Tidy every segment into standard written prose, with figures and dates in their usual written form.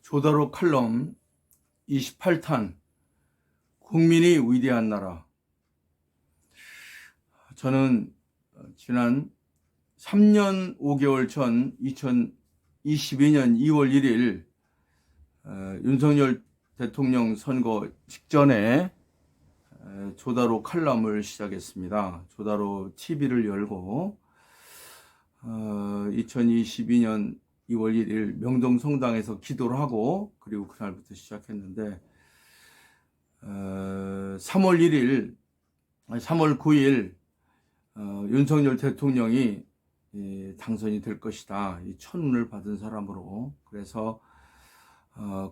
조다로 칼럼 28탄 국민이 위대한 나라. 저는 지난 3년 5개월 전 2022년 2월 1일 윤석열 대통령 선거 직전에 조다로 칼럼을 시작했습니다. 조다로 TV를 열고 2022년 2월 1일 명동 성당에서 기도를 하고 그리고 그날부터 시작했는데 3월 9일 윤석열 대통령이 당선이 될 것이다. 이 천운을 받은 사람으로. 그래서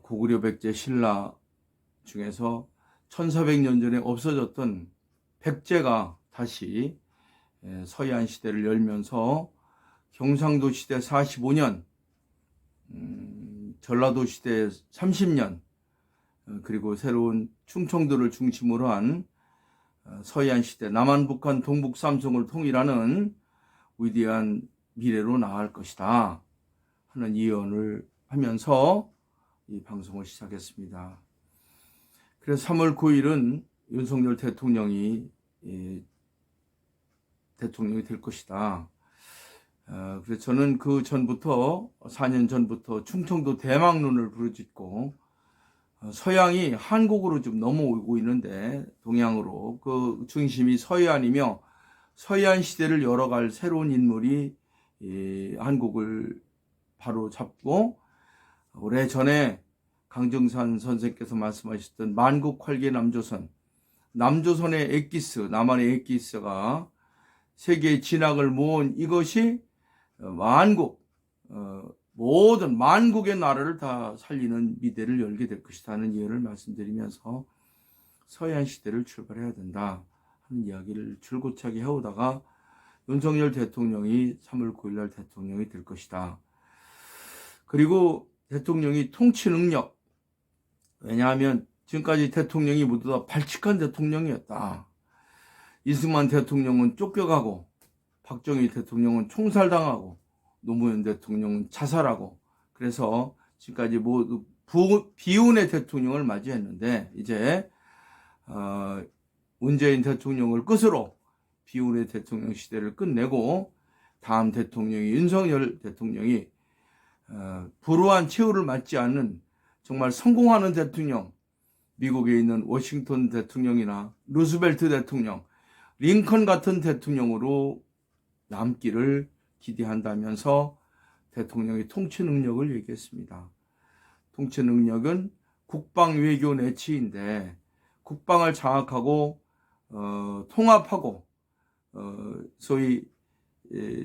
고구려 백제 신라 중에서 1400년 전에 없어졌던 백제가 다시 서해안 시대를 열면서 경상도 시대 45년, 전라도 시대 30년, 그리고 새로운 충청도를 중심으로 한 서해안 시대, 남한, 북한, 동북, 삼성을 통일하는 위대한 미래로 나아갈 것이다 하는 예언을 하면서 이 방송을 시작했습니다. 그래서 3월 9일은 윤석열 대통령이 될 것이다. 그래서 저는 그 전부터 4년 전부터 충청도 대망론을 부르짖고 서양이 한국으로 좀 넘어오고 있는데 동양으로 그 중심이 서해안이며 서해안 시대를 열어갈 새로운 인물이 한국을 바로 잡고 오래전에 강정산 선생께서 말씀하셨던 만국활계 남조선, 남조선의 엑기스, 남한의 엑기스가 세계의 진학을 모은 이것이 모든 만국의 나라를 다 살리는 미래를 열게 될 것이다 하는 예언을 말씀드리면서 서해안 시대를 출발해야 된다 하는 이야기를 줄곧 해오다가 윤석열 대통령이 3월 9일 날 대통령이 될 것이다. 그리고 대통령이 통치 능력, 왜냐하면 지금까지 대통령이 모두 다 발칙한 대통령이었다. 이승만 대통령은 쫓겨가고 박정희 대통령은 총살당하고 노무현 대통령은 자살하고 그래서 지금까지 모두 비운의 대통령을 맞이했는데 이제 문재인 대통령을 끝으로 비운의 대통령 시대를 끝내고 다음 대통령이 윤석열 대통령이 불우한 최후를 맞지 않는 정말 성공하는 대통령, 미국에 있는 워싱턴 대통령이나 루스벨트 대통령, 링컨 같은 대통령으로 남기를 기대한다면서 대통령의 통치 능력을 얘기했습니다. 통치 능력은 국방 외교 내치인데 국방을 장악하고 통합하고 소위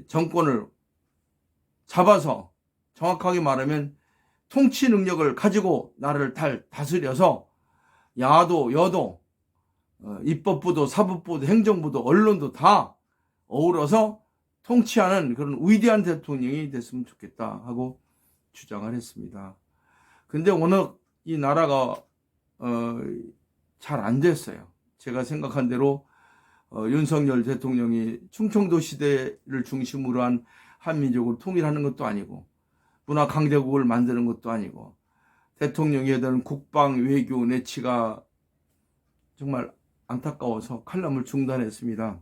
정권을 잡아서 정확하게 말하면 통치 능력을 가지고 나라를 다스려서 야도 여도 입법부도 사법부도 행정부도 언론도 다 어우러서 통치하는 그런 위대한 대통령이 됐으면 좋겠다 하고 주장을 했습니다. 근데 워낙 이 나라가 잘 안 됐어요. 제가 생각한 대로 윤석열 대통령이 충청도 시대를 중심으로 한 한민족을 통일하는 것도 아니고 문화 강대국을 만드는 것도 아니고 대통령이 하던 국방 외교 내치가 정말 안타까워서 칼럼을 중단했습니다.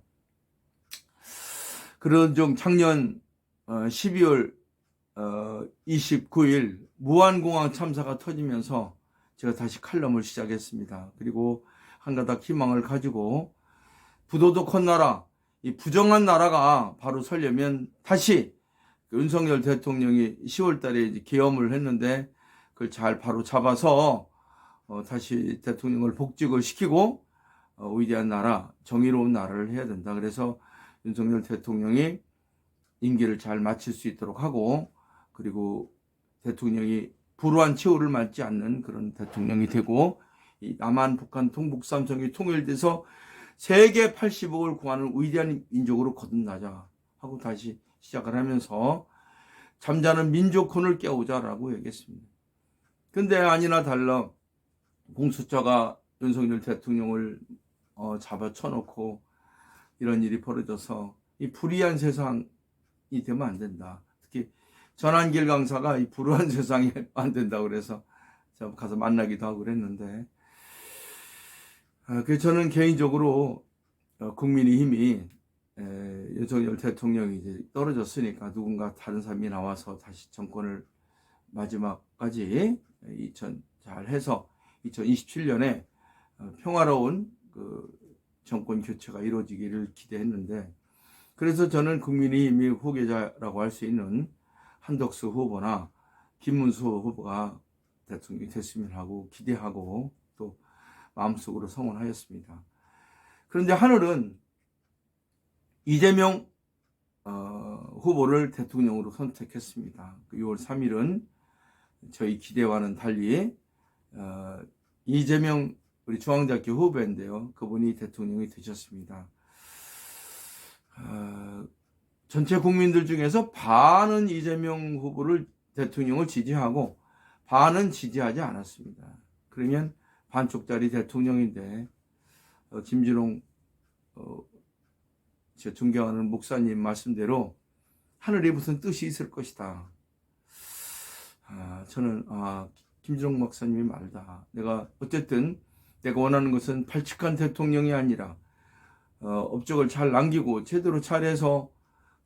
그런 중 작년 12월 29일 무안공항 참사가 터지면서 제가 다시 칼럼을 시작했습니다. 그리고 한가닥 희망을 가지고 부도덕한 나라, 이 부정한 나라가 바로 서려면 다시 윤석열 대통령이 10월 달에 계엄을 했는데 그걸 잘 바로 잡아서 다시 대통령을 복직을 시키고 위대한 나라, 정의로운 나라를 해야 된다. 그래서 윤석열 대통령이 임기를 잘 마칠 수 있도록 하고 그리고 대통령이 불우한 최후를 맞지 않는 그런 대통령이 되고 이 남한, 북한, 동북, 삼성이 통일돼서 세계 80억을 구하는 위대한 민족으로 거듭나자 하고 다시 시작을 하면서 잠자는 민족혼을 깨우자라고 얘기했습니다. 근데 아니나 달라 공수처가 윤석열 대통령을 잡아쳐놓고 이런 일이 벌어져서 이 불의한 세상이 되면 안 된다. 특히 전한길 강사가 이 불우한 세상이 안 된다 그래서 제가 가서 만나기도 하고 그랬는데, 그래서 저는 개인적으로 국민의힘이 윤석열 대통령이 이제 떨어졌으니까 누군가 다른 사람이 나와서 다시 정권을 마지막까지 잘 해서 2027년에 평화로운 그 정권 교체가 이루어지기를 기대했는데, 그래서 저는 국민의힘의 후계자라고 할 수 있는 한덕수 후보나 김문수 후보가 대통령이 됐으면 하고 기대하고 또 마음속으로 성원하였습니다. 그런데 하늘은 이재명 후보를 대통령으로 선택했습니다. 6월 3일은 저희 기대와는 달리 이재명 우리 중앙대학교 후보인데요. 그분이 대통령이 되셨습니다. 전체 국민들 중에서 반은 이재명 후보를 대통령을 지지하고 반은 지지하지 않았습니다. 그러면 반쪽짜리 대통령인데 김진홍 제가 존경하는 목사님 말씀대로 하늘에 무슨 뜻이 있을 것이다. 저는 김진홍 목사님이 말다. 어쨌든 내가 원하는 것은 발칙한 대통령이 아니라 업적을 잘 남기고 제대로 잘해서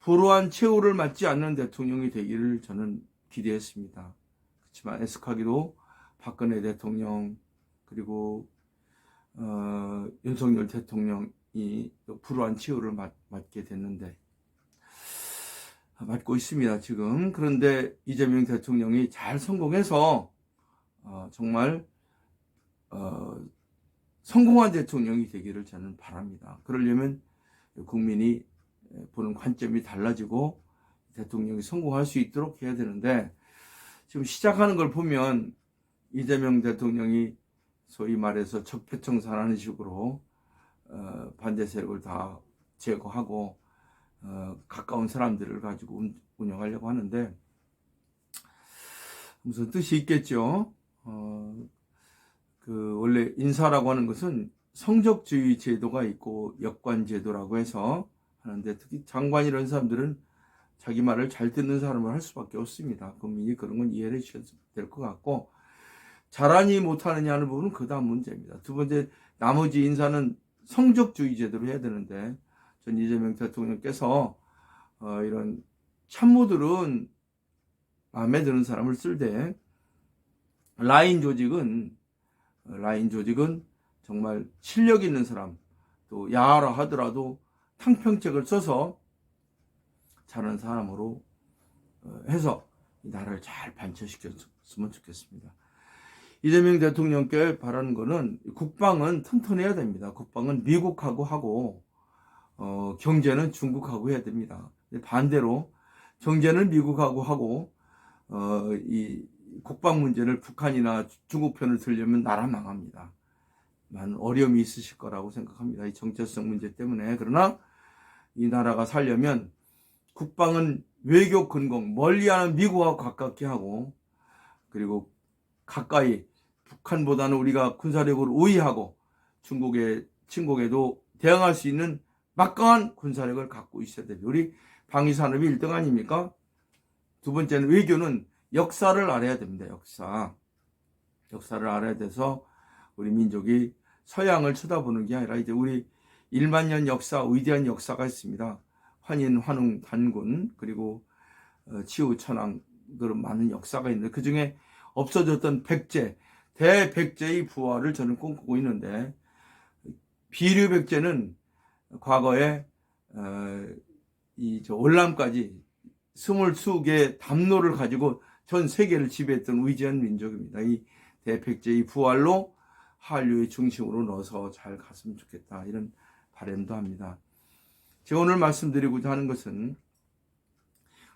불우한 최후를 맞지 않는 대통령이 되기를 저는 기대했습니다. 그렇지만 애석하기도 박근혜 대통령 그리고 윤석열 대통령이 불우한 최후를 맞게 됐는데 맞고 있습니다 지금. 그런데 이재명 대통령이 잘 성공해서 정말 성공한 대통령이 되기를 저는 바랍니다. 그러려면 국민이 보는 관점이 달라지고 대통령이 성공할 수 있도록 해야 되는데, 지금 시작하는 걸 보면 이재명 대통령이 소위 말해서 적폐청산하는 식으로 반대 세력을 다 제거하고 가까운 사람들을 가지고 운영하려고 하는데 무슨 뜻이 있겠죠. 원래 인사라고 하는 것은 성적주의 제도가 있고 역관제도라고 해서 하는데, 특히 장관 이런 사람들은 자기 말을 잘 듣는 사람을 할 수밖에 없습니다. 국민이 그런 건 이해를 해주셔야 될 것 같고, 잘하니 못하느냐는 부분은 그 다음 문제입니다. 두 번째, 나머지 인사는 성적주의 제도로 해야 되는데, 전 이재명 대통령께서 이런 참모들은 마음에 드는 사람을 쓸때 라인 조직은 정말 실력 있는 사람, 또 야하라 하더라도 탕평책을 써서 잘하는 사람으로 해서 이 나라를 잘 반쳐시켰으면 좋겠습니다. 이재명 대통령께 바라는 거는 국방은 튼튼해야 됩니다. 국방은 미국하고 하고 경제는 중국하고 해야 됩니다. 반대로 경제는 미국하고 하고 이 국방 문제를 북한이나 중국 편을 들려면 나라 망합니다. 많은 어려움이 있으실 거라고 생각합니다. 이 정체성 문제 때문에. 그러나 이 나라가 살려면 국방은 외교 근공, 멀리하는 미국하고 가깝게 하고, 그리고 가까이 북한보다는 우리가 군사력으로 우위하고 중국의 침공에도 대응할 수 있는 막강한 군사력을 갖고 있어야 됩니다. 우리 방위산업이 1등 아닙니까? 두 번째는 외교는 역사를 알아야 됩니다. 역사를 알아야 돼서 우리 민족이 서양을 쳐다보는 게 아니라 이제 우리 1만 년 역사, 위대한 역사가 있습니다. 환인, 환웅, 단군, 그리고 치우, 천황, 그런 많은 역사가 있는데 그 중에 없어졌던 백제, 대백제의 부활을 저는 꿈꾸고 있는데, 비류 백제는 과거에 월남까지 20개의 담로를 가지고 전 세계를 지배했던 위대한 민족입니다. 이 대백제의 부활로 한류의 중심으로 넣어서 잘 갔으면 좋겠다, 이런 바람도 합니다. 제가 오늘 말씀드리고자 하는 것은,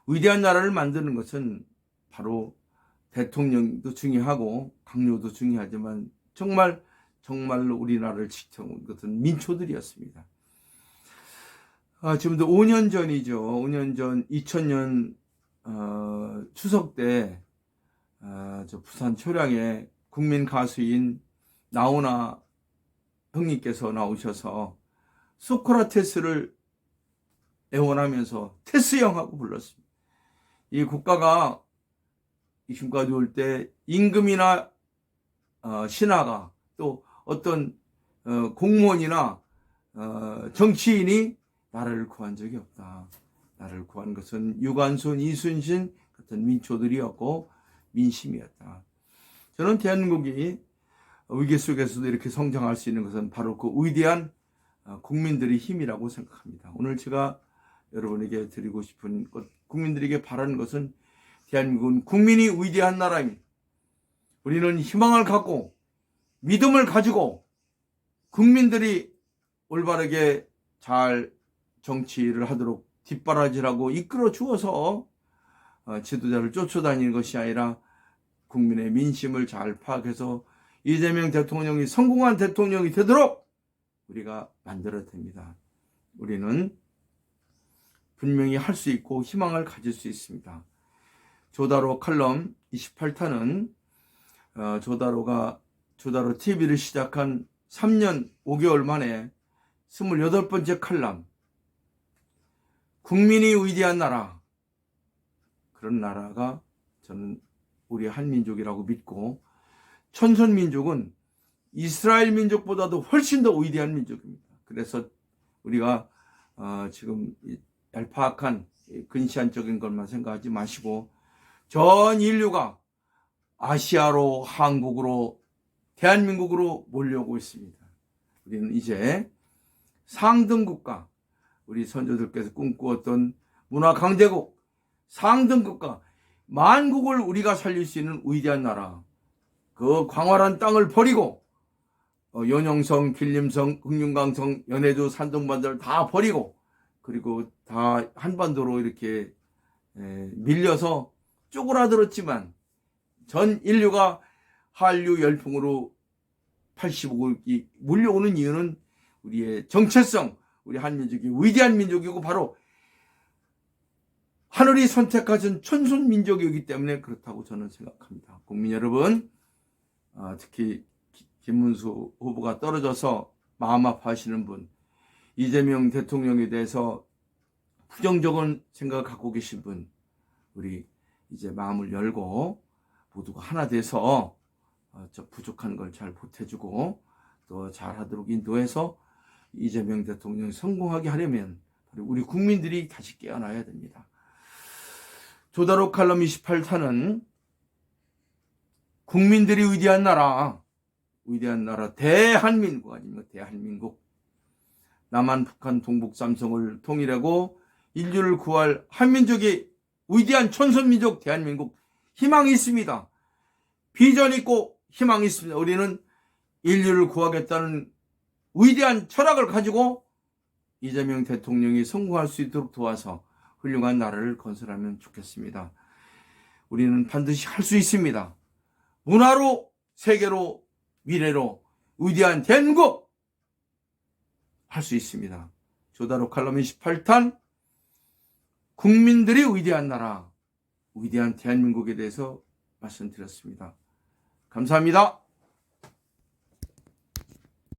위대한 나라를 만드는 것은 바로 대통령도 중요하고 강요도 중요하지만 정말로 우리나라를 지켜온 것은 민초들이었습니다. 지금도 5년 전이죠. 5년 전 2000년 추석 때 부산 초량에 국민 가수인 나훈아 형님께서 나오셔서 소크라테스를 애원하면서 테스 형하고 불렀습니다. 이 국가가 이 지금까지 올 때 임금이나 신하가 또 어떤 공무원이나 정치인이 나라를 구한 적이 없다. 나라를 구한 것은 유관순, 이순신 같은 민초들이었고 민심이었다. 저는 대한민국이 위기 속에서도 이렇게 성장할 수 있는 것은 바로 그 위대한 국민들의 힘이라고 생각합니다. 오늘 제가 여러분에게 드리고 싶은 것, 국민들에게 바라는 것은 대한민국은 국민이 위대한 나라입니다. 우리는 희망을 갖고 믿음을 가지고 국민들이 올바르게 잘 정치를 하도록 뒷바라지라고 이끌어 주어서 지도자를 쫓아다니는 것이 아니라 국민의 민심을 잘 파악해서 이재명 대통령이 성공한 대통령이 되도록 우리가 만들어야 됩니다. 우리는 분명히 할 수 있고 희망을 가질 수 있습니다. 조다로 칼럼 28탄은 조다로 TV를 시작한 3년 5개월 만에 28번째 칼럼, 국민이 위대한 나라, 그런 나라가 저는 우리 한민족이라고 믿고, 천선민족은 이스라엘 민족보다도 훨씬 더 위대한 민족입니다. 그래서 우리가 지금 얄팍한 근시안적인 것만 생각하지 마시고 전 인류가 아시아로, 한국으로, 대한민국으로 몰려오고 있습니다. 우리는 이제 상등국가, 우리 선조들께서 꿈꾸었던 문화 강대국, 상등국가, 만국을 우리가 살릴 수 있는 위대한 나라, 그 광활한 땅을 버리고 연영성, 길림성, 흑룡강성, 연해주, 산둥반도를 다 버리고 그리고 다 한반도로 이렇게 밀려서 쪼그라들었지만 전 인류가 한류 열풍으로 85국이 몰려오는 이유는 우리의 정체성, 우리 한민족이 위대한 민족이고 바로 하늘이 선택하신 천손민족이기 때문에 그렇다고 저는 생각합니다. 국민 여러분, 특히 김문수 후보가 떨어져서 마음 아파하시는 분, 이재명 대통령에 대해서 부정적인 생각을 갖고 계신 분, 우리 이제 마음을 열고 모두가 하나 돼서 저 부족한 걸 잘 보태주고 또 잘하도록 인도해서 이재명 대통령이 성공하게 하려면 우리 국민들이 다시 깨어나야 됩니다. 조다로 칼럼 28탄은 국민들이 위대한 나라 대한민국 아닙니까? 대한민국. 남한, 북한, 동북, 삼성을 통일하고 인류를 구할 한민족이 위대한 천선민족 대한민국, 희망이 있습니다. 비전이 있고 희망이 있습니다. 우리는 인류를 구하겠다는 위대한 철학을 가지고 이재명 대통령이 성공할 수 있도록 도와서 훌륭한 나라를 건설하면 좋겠습니다. 우리는 반드시 할 수 있습니다. 문화로, 세계로, 미래로 위대한 대한민국 할 수 있습니다. 조다로 칼럼 28탄, 국민들이 위대한 나라, 위대한 대한민국에 대해서 말씀드렸습니다. 감사합니다.